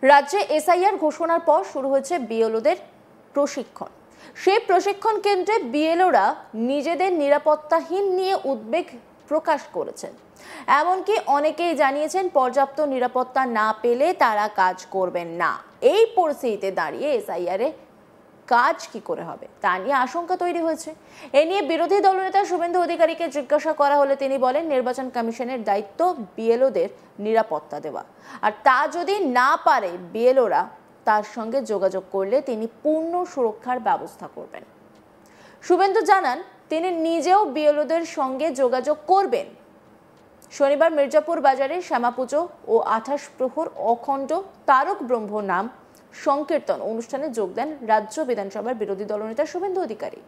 রাজ্যে এসআইআর ঘোষণার পর শুরু হয়েছে বিএলওদের প্রশিক্ষণ। সেই প্রশিক্ষণ কেন্দ্রে বিএলওরা নিজেদের নিরাপত্তাহীন নিয়ে উদ্বেগ প্রকাশ করেছেন। এমনকি অনেকেই জানিয়েছেন পর্যাপ্ত নিরাপত্তা না পেলে তারা কাজ করবেন না। এই পরিস্থিতিতে দাঁড়িয়ে এসআইআর কাজ কি করে হবে তা নিয়ে আশঙ্কা তৈরি হয়েছে। এ নিয়ে বিরোধী দলনেতা শুভেন্দু অধিকারীকে জিজ্ঞাসা করা হলে তিনি বলেন, নির্বাচন কমিশনের দায়িত্ব বিএলওদের নিরাপত্তা দেওয়া, আর তা যদি না পারে বিএলওরা তার সঙ্গে যোগাযোগ করলে তিনি পূর্ণ সুরক্ষার ব্যবস্থা করবেন। শুভেন্দু জানান, তিনি নিজেও বিএলওদের সঙ্গে যোগাযোগ করবেন। শনিবার মির্জাপুর বাজারে শ্যামাপুজো ও 28 প্রহর অখণ্ড তারক ব্রহ্ম নাম সংকীর্তন অনুষ্ঠানে যোগ দেন রাজ্য বিধানসভার বিরোধী দলনেতা শুভেন্দু অধিকারী।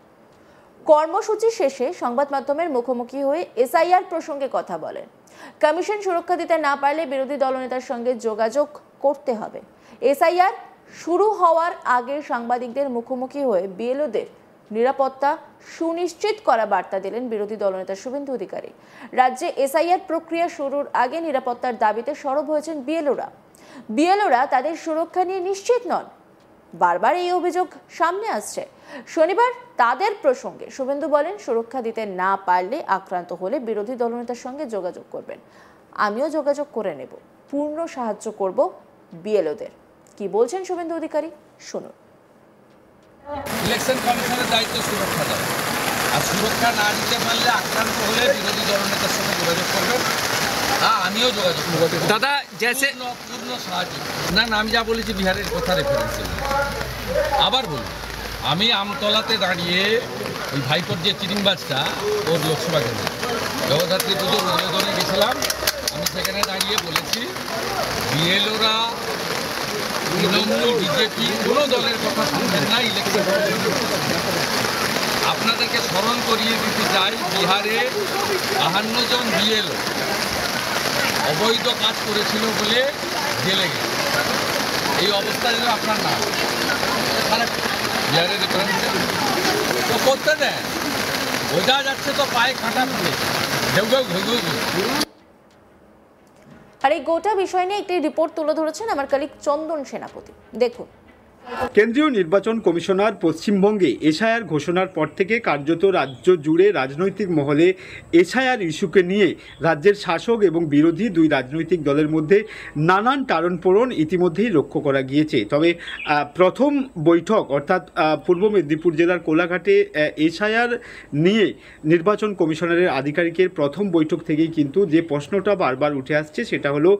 কর্মসূচি শেষে সংবাদ মাধ্যমের মুখোমুখি হয়ে এসআইআর প্রসঙ্গে কথা বলেন। কমিশন সুরক্ষা দিতে না পারলে বিরোধী দলনেতার সঙ্গে যোগাযোগ করতে হবে। এসআইআর শুরু হওয়ার আগে সাংবাদিকদের মুখোমুখি হয়ে বিএলওদের নিরাপত্তা সুনিশ্চিত করা বার্তা দিলেন বিরোধী দলনেতা শুভেন্দু অধিকারী। রাজ্যে এসআইআর প্রক্রিয়া শুরুর আগে নিরাপত্তার দাবিতে সরব হয়েছেন বিএলওরা তাদের সুরক্ষা নিয়ে নিশ্চিত নন। বারবার এই অভিযোগ সামনে আসছে। শনিবার তাদের প্রসঙ্গে শুভেন্দু বলেন, সুরক্ষা দিতে না পারলে, আক্রান্ত হলে বিরোধী দলনেতার সঙ্গে যোগাযোগ করবেন। আমিও যোগাযোগ করে নেব, পূর্ণ সাহায্য করব বিএলওদের। কি বলছেন শুভেন্দু অধিকারী, শুনুন। ইলেকশন কমিশনের দায়িত্ব সুরক্ষা দেওয়া, আর সুরক্ষা না দিতে পারলে, আক্রান্ত হলে বিরোধী দলনেতার সঙ্গে যোগাযোগ করবেন। আমিও যোগাযোগ করব দাদা। জেসে পূর্ণ সাহায্য না, আমি যা বলেছি বিহারের কথা রেফারেন্স আবার বলুন। আমি আমতলাতে দাঁড়িয়ে ওই ভাইপোর যে চিরিংবাজটা ওর লোকসভা কেন্দ্রে জগদ্ধাত্রী পুজোর উদ্বোধনে গেছিলাম। আমি সেখানে দাঁড়িয়ে বলেছি, বিএলওরা তৃণমূল, বিজেপি কোনো দলের কথা শুনবেন না ইলেকশন। আপনাদেরকে স্মরণ করিয়ে দিতে চাই, বিহারে 52 জন বিএলও অবৈধ কাজ করেছিল বলে জেলে গেছে। এই অবস্থা যেন আপনার না বিহারের তো করতে দেন, বোঝা যাচ্ছে তো পায়ে কাঁটা পড়েছে। আর এই গোটা বিষয় নিয়ে একটি রিপোর্ট তুলে ধরেছেন আমার কলিগ চন্দন সেনাপতি, দেখুন। কেন্দ্রীয় নির্বাচন কমিশনার পশ্চিমবঙ্গে এসআইআর ঘোষণার পর থেকে কার্যত রাজ্য জুড়ে রাজনৈতিক মহলে এসআইআর ইস্যুকে নিয়ে রাজ্যের শাসক এবং বিরোধী দুই রাজনৈতিক দলের মধ্যে নানান টারণপোড়ণ ইতিমধ্যেই লক্ষ্য করা গিয়েছে। তবে প্রথম বৈঠক অর্থাৎ পূর্ব মেদিনীপুর জেলার কোলাঘাটে এসআইআর নিয়ে নির্বাচন কমিশনারের আধিকারিকের প্রথম বৈঠক থেকেই কিন্তু যে প্রশ্নটা বারবার উঠে আসছে সেটা হলো,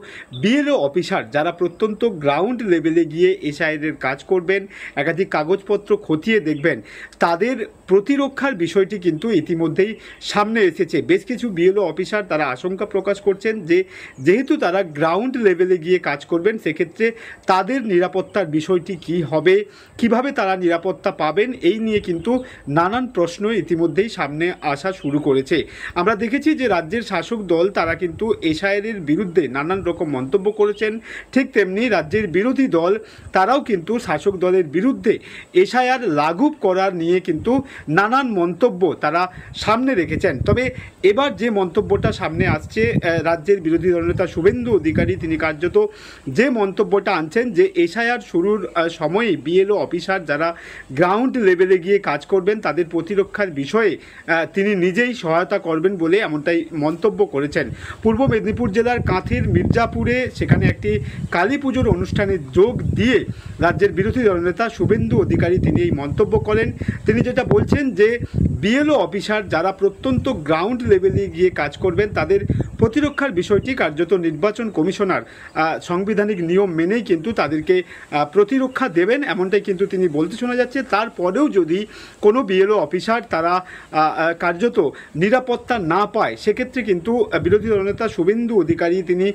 বিএলও অফিসার যারা প্রত্যন্ত গ্রাউন্ড লেভেলে গিয়ে এসআইআরের কাজ করবেন, একাধিক কাগজপত্র খতিয়ে দেখবেন, তাদের প্রতিরক্ষার বিষয়টি কিন্তু ইতিমধ্যেই সামনে এসেছে। বেশ কিছু বিএলও অফিসার তারা আশঙ্কা প্রকাশ করছেন যে যেহেতু তারা গ্রাউন্ড লেভেলে গিয়ে কাজ করবেন, সেক্ষেত্রে তাদের নিরাপত্তার বিষয়টি কি হবে, কিভাবে তারা নিরাপত্তা পাবেন, এই নিয়ে কিন্তু নানান প্রশ্ন ইতিমধ্যেই সামনে আসা শুরু করেছে। আমরা দেখেছি যে রাজ্যের শাসক দল তারা কিন্তু এসআইআরের বিরুদ্ধে নানান রকম মন্তব্য করেছেন, ঠিক তেমনি রাজ্যের বিরোধী দল তারাও কিন্তু শাসক দলের বিরুদ্ধে এসআইআর লাগু করার নিয়ে কিন্তু নানান মন্তব্য তারা সামনে রেখেছেন। তবে এবার যে মন্তব্যটা সামনে আসছে, রাজ্যের বিরোধী দলনেতা শুভেন্দু অধিকারী তিনি কার্যত যে মন্তব্যটা আনছেন যে এসআইআর শুরুর সময়ে বিএলও অফিসার যারা গ্রাউন্ড লেভেলে গিয়ে কাজ করবেন তাদের প্রতিরক্ষার বিষয়ে তিনি নিজেই সহায়তা করবেন বলে এমনটাই মন্তব্য করেছেন। পূর্ব মেদিনীপুর জেলার কাঁথির মির্জাপুরে সেখানে একটি কালী পুজোর অনুষ্ঠানে যোগ দিয়ে রাজ্যের বিরোধী দলনেতা শুভেন্দু অধিকারী তিনি এই মন্তব্য করেন। তিনি যেটা বলছেন যে বিএলও অফিসার যারা প্রত্যন্ত গ্রাউন্ড লেভেলে গিয়ে কাজ করবেন তাদের প্রতিরক্ষার বিষয়টি কার্যত নির্বাচন কমিশনার সাংবিধানিক নিয়ম মেনেই কিন্তু তাদেরকে প্রতিরক্ষা দেবেন, এমনটাই কিন্তু তিনি বলতে শোনা যাচ্ছে। তারপরেও যদি কোনো বিএলও অফিসার তারা কার্যত নিরাপত্তা না পায়, সেক্ষেত্রে কিন্তু বিরোধী দলনেতা শুভেন্দু অধিকারী তিনি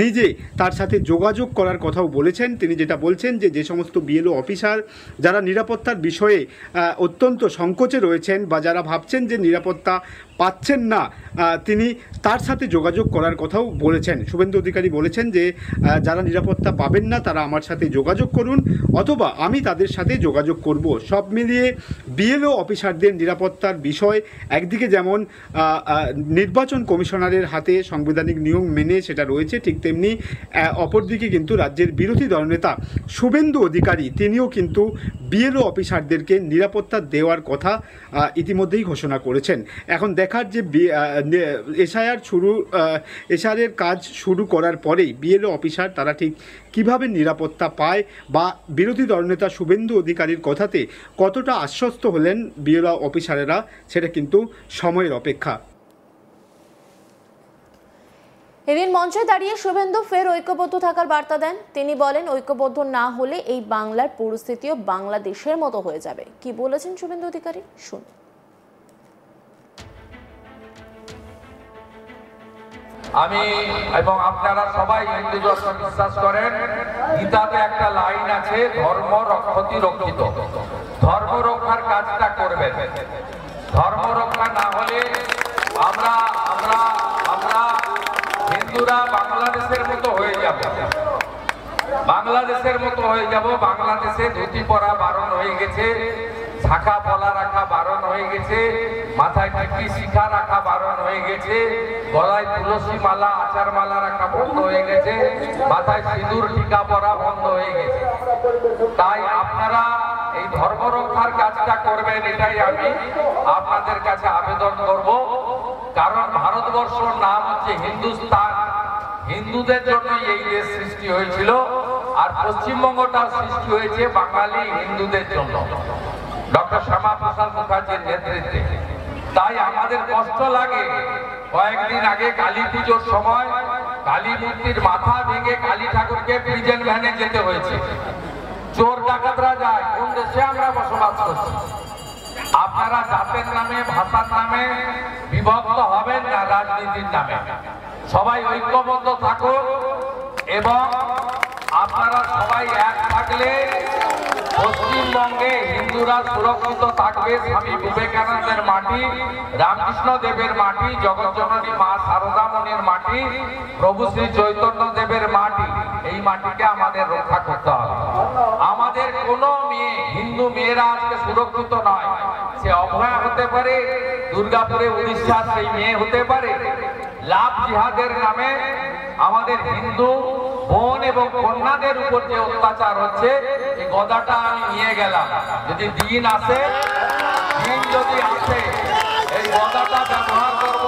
নিজে তার সাথে যোগাযোগ করার কথাও বলেছেন। তিনি যেটা বলছেন যে সমস্ত বিএলও অফিসার যারা নিরাপত্তার বিষয়ে অত্যন্ত সংকোচে রয়েছেন বা যারা ভাবছেন যে নিরাপত্তা পাচ্ছেন না, তিনি তার সাথে যোগাযোগ করার কথাও বলেছেন। শুভেন্দু অধিকারী বলেছেন যে যারা নিরাপত্তা পাবেন না তারা আমার সাথে যোগাযোগ করুন, অথবা আমি তাদের সাথে যোগাযোগ করব। সব মিলিয়ে বিএলও অফিসারদের নিরাপত্তার বিষয় একদিকে যেমন নির্বাচন কমিশনারের হাতে সাংবিধানিক নিয়ম মেনে সেটা রয়েছে, ঠিক তেমনি অপরদিকে কিন্তু রাজ্যের বিরোধী দলনেতা শুভেন্দু অধিকারী তিনিও কিন্তু বিএলও অফিসারদেরকে নিরাপত্তা দেওয়ার কথা ইতিমধ্যেই ঘোষণা করেছেন। এখন দেখার যে এসআইআরের কাজ শুরু করার পরেই বিএলও অফিসার তারা ঠিক কিভাবে নিরাপত্তা পায় বা বিরোধী দলনেতা শুভেন্দু অধিকারীর কথাতে কতটা আশ্বস্ত হলেন বিএলও অফিসারেরা, সেটা কিন্তু সময়ের অপেক্ষা। এদিন মঞ্চে দাঁড়িয়ে শুভেন্দু ফের ঐক্যবদ্ধ থাকার বার্তা দেন। তিনি বলেন, ঐক্যবদ্ধ না হলে এই বাংলার পরিস্থিতিও বাংলাদেশের মতো হয়ে যাবে। কি বলেছেন শুভেন্দু অধিকারী, শুনুন। আমি এবং আপনারা সবাই হিন্দু দর্শন বিশ্বাস করেন। গীতাতে একটা লাইন আছে, ধর্ম রক্ষতি রক্ষিত। ধর্ম রক্ষার কাজটা করবেন। ধর্ম রক্ষা না হলে আমরা আমরা আমরা হিন্দুরা বাংলাদেশের মতো হয়ে যাব। বাংলাদেশের মতো হয়ে যাব। বাংলাদেশে ধুতি পরা বারণ হয়ে গেছে, শাখা পলা রাখা বারণ হয়ে গেছে, মাথায় টিকি শিখা রাখা বারণ হয়ে গেছে, গলায় তুলসী মালা আচার মালা রাখা বন্ধ হয়ে গেছে, মাথায় সিঁদুর টিকা পরা বন্ধ হয়ে গেছে। তাই আপনারা এই ধর্ম রক্ষার কাজটা করবেন, এটাই আমি আপনাদের কাছে আবেদন করব। কারণ ভারতবর্ষের নাম হচ্ছে হিন্দুস্তান। হিন্দুদের জন্য এই দেশ সৃষ্টি হয়েছিল, আর পশ্চিমবঙ্গটাও সৃষ্টি হয়েছে বাঙালি হিন্দুদের জন্য, ডক্টর শ্যামাপ্রসাদ মুখার্জির নেতৃত্বে। তাই আমাদের কষ্ট লাগে। কয়েকদিন আগে কালী পুজোর সময় কালী মূর্তির মাথা ভেঙে কালী ঠাকুরকে প্রিজন ভ্যানে যেতে হয়েছে। চোর ডাকাতরা যায়, কোন দেশে আমরা বসবাস করছি? আপনারা জাতের নামে ভাষার নামে বিভক্ত হবেন না, রাজনীতির নামে সবাই ঐক্যবদ্ধ থাকুন। এবং আপনারা সবাই এক থাকলে পশ্চিমবঙ্গে হিন্দুরা সুরক্ষিত থাকবে। স্বামী বিবেকানন্দের মাটি, রামকৃষ্ণ দেবের মাটি, জগৎজননী মা সারদা মনির মাটি, প্রভু শ্রী চৈতন্য দেবের মাটি, এই মাটিকে আমাদের রক্ষা করতে হবে। আমাদের কোনো মেয়ে, হিন্দু মেয়েরা আজকে সুরক্ষিত নয়। সে অভয়া হতে পারে, দুর্গাপুরে উড়িষ্যার সেই মেয়ে হতে পারে। লাভ জিহাদের নামে আমাদের হিন্দু বোন এবং কন্যাদের উপর যে অত্যাচার হচ্ছে, এই গদাটা আমি নিয়ে গেলাম। যদি দিন আসে, দিন যদি আসে, এই গদাটা ব্যবহার করব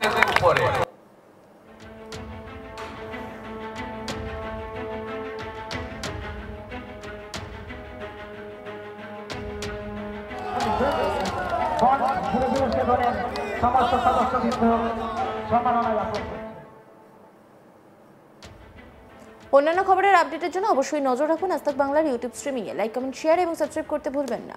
এদের উপরে। সমস্ত সদস্যবৃন্দ সম্মাননা জ্ঞাপন করছি। অন্যান্য খবরের আপডেটের জন্য অবশ্যই নজর রাখুন আজ তাক বাংলার ইউটিউব স্ট্রিমিংয়ে। লাইক, কমেন্ট, শেয়ার এবং সাবস্ক্রাইব করতে ভুলবেন না।